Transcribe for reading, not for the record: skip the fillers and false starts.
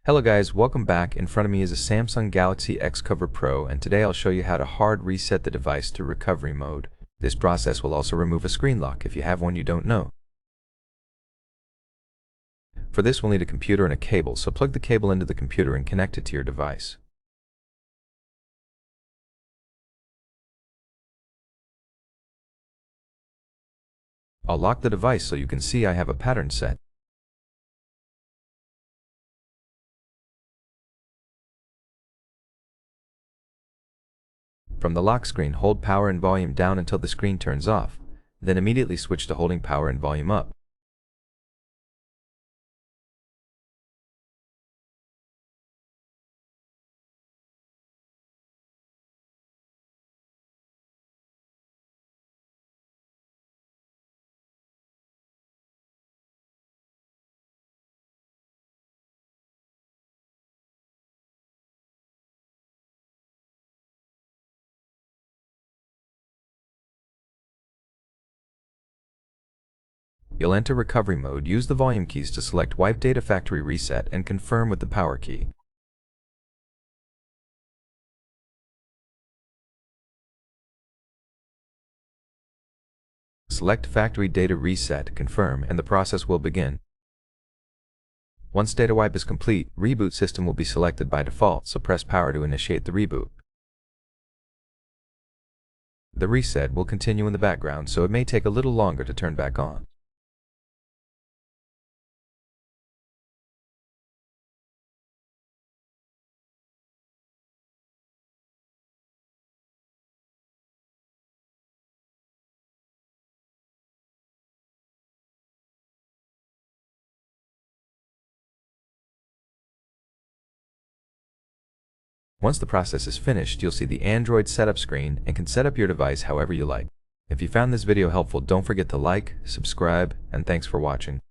Hello guys, welcome back. In front of me is a Samsung Galaxy XCover Pro, and today I'll show you how to hard reset the device to recovery mode. This process will also remove a screen lock if you have one you don't know. For this we'll need a computer and a cable, so plug the cable into the computer and connect it to your device. I'll lock the device so you can see I have a pattern set. From the lock screen, hold power and volume down until the screen turns off, then immediately switch to holding power and volume up. You'll enter recovery mode, use the volume keys to select Wipe Data Factory Reset and confirm with the power key. Select Factory Data Reset, confirm, and the process will begin. Once data wipe is complete, Reboot System will be selected by default, so press power to initiate the reboot. The reset will continue in the background, so it may take a little longer to turn back on. Once the process is finished, you'll see the Android setup screen and can set up your device however you like. If you found this video helpful, don't forget to like, subscribe, and thanks for watching.